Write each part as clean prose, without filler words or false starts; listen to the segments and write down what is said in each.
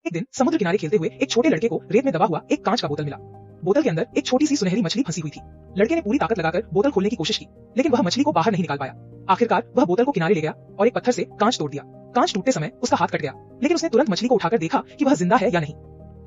एक दिन समुद्र किनारे खेलते हुए एक छोटे लड़के को रेत में दबा हुआ एक कांच का बोतल मिला। बोतल के अंदर एक छोटी सी सुनहरी मछली फंसी हुई थी। लड़के ने पूरी ताकत लगाकर बोतल खोलने की कोशिश की, लेकिन वह मछली को बाहर नहीं निकाल पाया। आखिरकार वह बोतल को किनारे ले गया और एक पत्थर से कांच तोड़ दिया। कांच टूटते समय उसका हाथ कट गया, लेकिन उसने तुरंत मछली को उठाकर देखा कि वह जिंदा है या नहीं।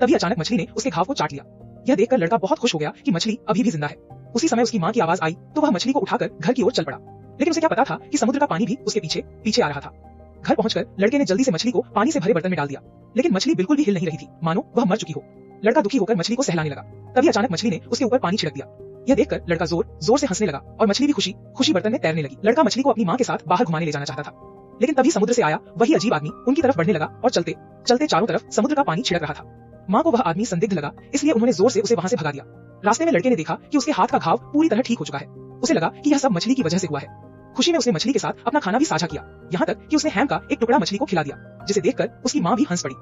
तभी अचानक मछली ने उसके घाव को चाट लिया। यह देखकर लड़का बहुत खुश हो गया कि मछली अभी भी जिंदा है। उसी समय उसकी माँ की आवाज आई तो वह मछली को उठाकर घर की ओर चल पड़ा, लेकिन उसे क्या पता था कि समुद्र का पानी भी उसके पीछे पीछे आ रहा था। घर पहुंचकर लड़के ने जल्दी से मछली को पानी से भरे बर्तन में डाल दिया, लेकिन मछली बिल्कुल भी हिल नहीं रही थी, मानो वह मर चुकी हो। लड़का दुखी होकर मछली को सहलाने लगा। तभी अचानक मछली ने उसके ऊपर पानी छिड़क दिया। यह देखकर लड़का जोर जोर से हंसने लगा और मछली भी खुशी खुशी बर्तन में तैरने लगी। लड़का मछली को अपनी माँ के साथ बाहर घुमाने ले जाना चाहता था, लेकिन तभी समुद्र से आया वही अजीब आदमी उनकी तरफ बढ़ने लगा और चलते चलते चारों तरफ समुद्र का पानी छिड़क रहा था। माँ को वह आदमी संदिग्ध लगा, इसलिए उन्होंने जोर से उसे वहां से भगा दिया। रास्ते में लड़के ने देखा कि उसके हाथ का घाव पूरी तरह ठीक हो चुका है। उसे लगा कि यह सब मछली की वजह से हुआ है। खुशी में उसने मछली के साथ अपना खाना भी साझा किया, यहाँ तक कि उसने हैम का एक टुकड़ा मछली को खिला दिया, जिसे देखकर उसकी माँ भी हंस पड़ी।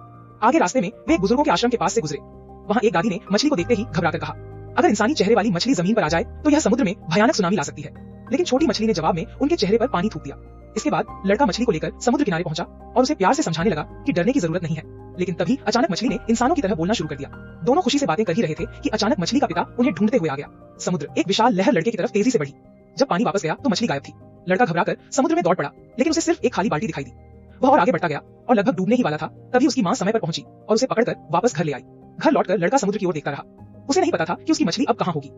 आगे रास्ते में वे एक बुजुर्गों के आश्रम के पास से गुजरे। वहाँ एक दादी ने मछली को देखते ही घबराकर कहा, अगर इंसानी चेहरे वाली मछली जमीन पर आ जाए तो यह समुद्र में भयानक सुनामी ला सकती है। लेकिन छोटी मछली ने जवाब में उनके चेहरे पर पानी थूक दिया। इसके बाद लड़का मछली को लेकर समुद्र किनारे पहुंचा और उसे प्यार से समझाने लगा कि डरने की जरूरत नहीं है। लेकिन तभी अचानक मछली ने इंसानों की तरह बोलना शुरू कर दिया। दोनों खुशी से बातें कर ही रहे थे कि अचानक मछली का पिता उन्हें ढूंढते हुए आ गया। समुद्र एक विशाल लहर लड़के की तरफ तेजी से बढ़ी। जब पानी वापस गया तो मछली गायब थी। लड़का घबराकर समुद्र में दौड़ पड़ा, लेकिन उसे सिर्फ एक खाली बाल्टी दिखाई दी। वह और आगे बढ़ता गया और लगभग डूबने ही वाला था। तभी उसकी माँ समय पर पहुंची और उसे पकड़कर वापस घर ले आई। घर लौटकर लड़का समुद्र की ओर देखता रहा। उसे नहीं पता था कि उसकी मछली अब कहाँ होगी,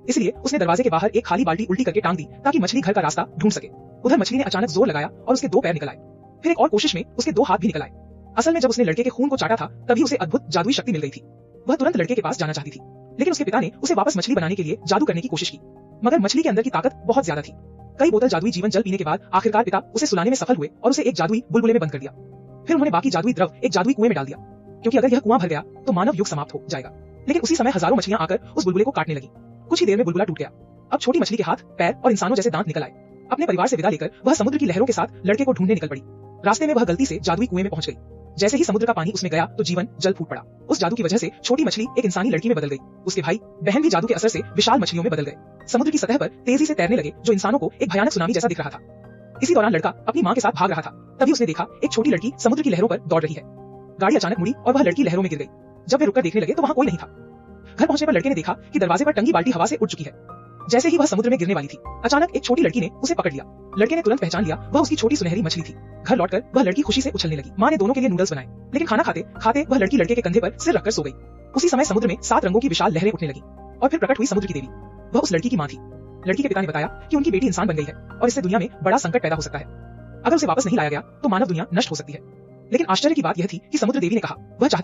इसलिए उसने दरवाजे के बाहर एक खाली बाल्टी उल्टी करके टांग दी ताकि मछली घर का रास्ता ढूंढ सके। उधर मछली ने अचानक जोर लगाया और उसके 2 पैर निकल आए। फिर एक और कोशिश में उसके 2 हाथ भी निकल आए। असल में जब उसने लड़के के खून को चाटा था तभी उसे अद्भुत जादुई शक्ति मिल गई थी। वह तुरंत लड़के के पास जाना चाहती थी, लेकिन उसके पिता ने उसे वापस मछली बनाने के लिए जादू करने की कोशिश की, मगर मछली के अंदर की ताकत बहुत ज्यादा थी। कई बोतल जादुई जीवन जल पीने के बाद आखिरकार पिता उसे सुलाने में सफल हुए और उसे एक जादुई बुलबुले में बंद कर दिया। फिर उन्होंने बाकी जादुई द्रव एक जादुई कुएं में डाल दिया, क्योंकि अगर यह कुआं भर गया तो मानव युग समाप्त हो जाएगा। लेकिन उसी समय हजारों मछलियां आकर उस बुलबुले को काटने लगी। कुछ ही देर में बुलबुला टूट गया। अब छोटी मछली के हाथ, पैर और इंसानों जैसे दांत निकल आए। अपने परिवार से विदा लेकर वह समुद्र की लहरों के साथ लड़के को ढूंढने निकल पड़ी। रास्ते में वह गलती से जादुई कुएं में पहुंच गई। जैसे ही समुद्र का पानी उसमें गया तो जीवन जल फूट पड़ा। उस जादू की वजह से छोटी मछली एक इंसानी लड़की में बदल गई। उसके भाई बहन भी जादू के असर से विशाल मछलियों में बदल गए। समुद्र की सतह पर तेजी से तैरने लगे, जो इंसानों को एक भयानक सुनामी जैसा दिख रहा था। इसी दौरान लड़का अपनी माँ के साथ भाग रहा था। तभी उसने देखा एक छोटी लड़की समुद्र की लहरों पर दौड़ रही है। गाड़ी अचानक मुड़ी और वह लड़की लहरों में गिर गई। जब वे रुककर देखने लगे तो वहाँ कोई नहीं था। घर पहुंचने पर लड़के ने देखा कि दरवाजे पर टंगी बाल्टी हवा से उड़ चुकी है। जैसे ही वह समुद्र में गिरने वाली थी, अचानक एक छोटी लड़की ने उसे पकड़ लिया। लड़के ने तुरंत पहचान लिया वह उसकी छोटी सुनहरी मछली थी। घर लौटकर वह लड़की खुशी से उछलने लगी। माँ ने दोनों के लिए नूडल्स बनाए, लेकिन खाना खाते खाते वह लड़की लड़के के कंधे पर सिर रखकर सो गई। उसी समय समुद्र में 7 रंगों की विशाल लहरें उठने लगी और फिर प्रकट हुई समुद्र की देवी। वह उस लड़की की माँ थी। लड़की के पिता ने बताया कि उनकी बेटी इंसान बन गई है और इससे दुनिया में बड़ा संकट पैदा हो सकता है। अगर उसे वापस नहीं लाया गया तो मानव दुनिया नष्ट हो सकती है। लेकिन आश्चर्य की बात यह थी कि समुद्र देवी ने कहा वह चाहती